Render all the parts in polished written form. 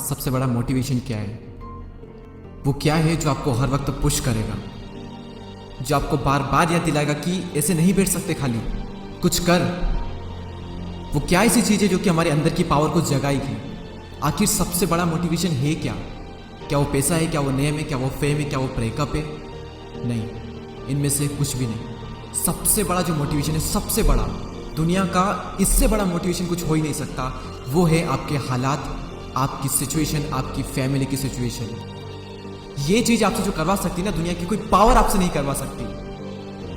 सबसे बड़ा मोटिवेशन क्या है? वो क्या है जो आपको हर वक्त पुश करेगा, जो आपको बार बार याद दिलाएगा कि ऐसे नहीं बैठ सकते, खाली कुछ कर। वो क्या ऐसी चीज़ है जो कि हमारे अंदर की पावर को जगाएगी? आखिर सबसे बड़ा मोटिवेशन है क्या? क्या वो पैसा है? क्या वो नेम है? क्या वो फेम है? क्या वो ब्रेकअप है? नहीं, इनमें से कुछ भी नहीं। सबसे बड़ा जो मोटिवेशन है, सबसे बड़ा, दुनिया का इससे बड़ा मोटिवेशन कुछ हो ही नहीं सकता, वो है आपके हालात, आपकी सिचुएशन, आपकी फैमिली की सिचुएशन। ये चीज़ आपसे जो करवा सकती है ना, दुनिया की कोई पावर आपसे नहीं करवा सकती।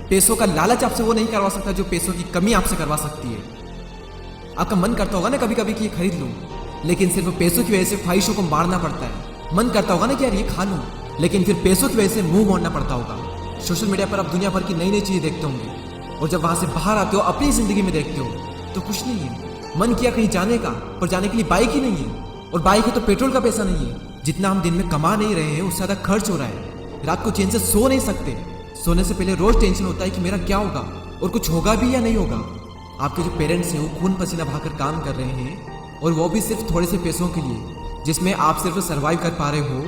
पैसों का लालच आपसे वो नहीं करवा सकता जो पैसों की कमी आपसे करवा सकती है। आपका मन करता होगा ना कभी कभी कि ये खरीद लूं, लेकिन सिर्फ पैसों की वजह से ख्वाहिशों को मारना पड़ता है। मन करता होगा ना कि यार ये खा लूं, लेकिन फिर पैसों की वजह से मुंह मोड़ना पड़ता होगा। सोशल मीडिया पर आप दुनिया भर की नई नई चीजें देखते होंगे, और जब वहां से बाहर आते हो, अपनी जिंदगी में देखते हो, तो कुछ नहीं है। मन किया कहीं जाने का, पर जाने के लिए बाइक ही नहीं है, और बाइक है तो पेट्रोल का पैसा नहीं है। जितना हम दिन में कमा नहीं रहे हैं, उससे ज्यादा खर्च हो रहा है। रात को चैन से सो नहीं सकते। सोने से पहले रोज टेंशन होता है कि मेरा क्या होगा, और कुछ होगा भी या नहीं होगा। आपके जो पेरेंट्स हैं वो खून पसीना बहाकर काम कर रहे हैं, और वो भी सिर्फ थोड़े से पैसों के लिए, जिसमें आप सिर्फ सर्वाइव कर पा रहे हो।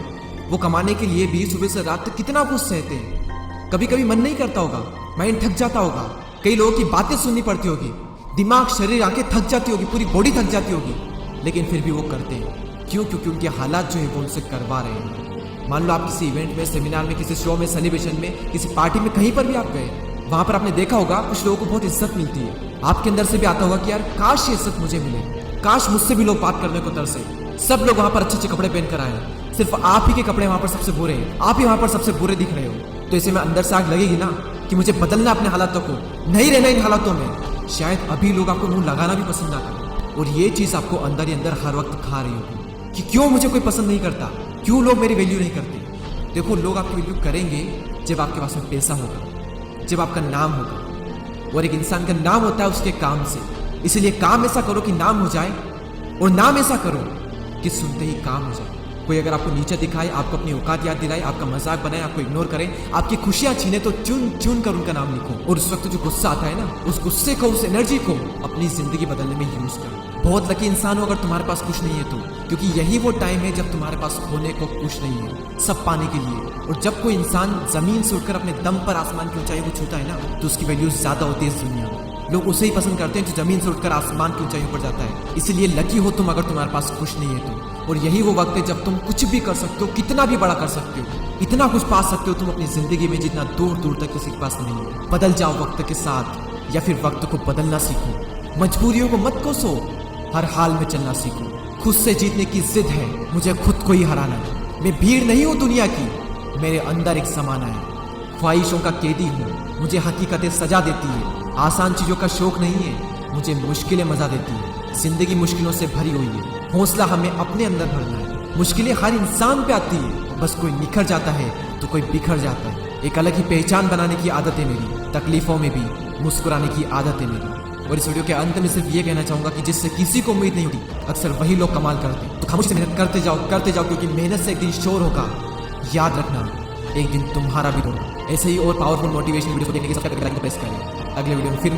वो कमाने के लिए भी सुबह से रात तक कितना कुछ सहते हैं। कभी कभी मन नहीं करता होगा, माइंड थक जाता होगा, कई लोगों की बातें सुननी पड़ती होगी, दिमाग, शरीर, आंखें थक जाती होगी, पूरी बॉडी थक जाती होगी, लेकिन फिर भी वो करते हैं। क्यों? क्योंकि उनके हालात जो है वो उनसे करवा रहे हैं। मान लो आप किसी इवेंट में, सेमिनार में, किसी शो में, सेलिब्रेशन में, किसी पार्टी में, कहीं पर भी आप गए, वहां पर आपने देखा होगा कुछ लोगों को बहुत इज्जत मिलती है। आपके अंदर से भी आता होगा कि यार काश ये इज्जत मुझे मिले, काश मुझसे भी लोग बात करने को तरसे। सब लोग वहां पर अच्छे अच्छे कपड़े पहन कर आए, सिर्फ आप ही के कपड़े वहां पर सबसे बुरे हैं, आप ही वहां पर सबसे बुरे दिख रहे हो। तो ऐसे में अंदर से आग लगेगी ना कि मुझे बदलना अपने हालातों को, नहीं रहना इन हालातों में। शायद अभी लोग आपको मुंह लगाना भी पसंद ना करें, और ये चीज आपको अंदर ही अंदर हर वक्त खा रही होगी कि क्यों मुझे कोई पसंद नहीं करता, क्यों लोग मेरी वैल्यू नहीं करते। देखो, लोग आपकी वैल्यू करेंगे जब आपके पास में पैसा होगा, जब आपका नाम होगा, और एक इंसान का नाम होता है उसके काम से। इसीलिए काम ऐसा करो कि नाम हो जाए, और नाम ऐसा करो कि सुनते ही काम हो जाए। कोई अगर आपको नीचे दिखाए, आपको अपनी औकात याद दिलाए, आपका मजाक बनाए, आपको इग्नोर करे, आपकी खुशियां छीने, तो चुन चुन कर उनका नाम लिखो। और उस वक्त जो गुस्सा आता है ना, उस गुस्से को, उस एनर्जी को अपनी जिंदगी बदलने में यूज करो। बहुत लकी इंसान हो अगर तुम्हारे पास कुछ नहीं है तो, क्योंकि यही वो टाइम है जब तुम्हारे पास खोने को कुछ नहीं है, सब पाने के लिए। और जब कोई इंसान जमीन से उठकर अपने दम पर आसमान की ऊंचाई को छूता है ना, तो उसकी वैल्यू ज्यादा होती है इस दुनिया में। लोग उसे ही पसंद करते हैं जो जमीन से उठकर आसमान की ऊंचाई पर जाता है। इसलिए लकी हो तुम अगर तुम्हारे पास कुछ नहीं है तो। और यही वो वक्त है जब तुम कुछ भी कर सकते हो, कितना भी बड़ा कर सकते हो, इतना कुछ पा सकते हो तुम अपनी जिंदगी में जितना दूर दूर तक किसी के पास नहीं है। बदल जाओ वक्त के साथ, या फिर वक्त को बदलना सीखो। मजबूरियों को मत कोसो, हर हाल में चलना सीखो। खुद से जीतने की जिद है, मुझे खुद को ही हराना है। मैं भीड़ नहीं हूँ दुनिया की, मेरे अंदर एक समाना है। ख्वाहिशों का कैदी हूँ, मुझे हकीकतें सजा देती है। आसान चीजों का शौक नहीं है, मुझे मुश्किलें मजा देती है। जिंदगी मुश्किलों से भरी हुई है, हौसला हमें अपने अंदर भरना है। मुश्किलें हर इंसान पे आती है, बस कोई निखर जाता है तो कोई बिखर जाता है। एक अलग ही पहचान बनाने की आदत है मेरी, तकलीफों में भी मुस्कुराने की आदत है मेरी। और इस वीडियो के अंत में सिर्फ ये कहना चाहूंगा कि जिससे किसी को उम्मीद नहीं होती, अक्सर वही लोग कमाल करते हैं। तो खामोशी से मेहनत करते जाओ, क्योंकि मेहनत से एक दिन शोर होगा। याद रखना, एक दिन तुम्हारा भी होगा। ऐसे ही और पावरफुल मोटिवेशन वीडियो को देखने के लिए सब्सक्राइब करके प्रेस करें। अगले वीडियो में फिर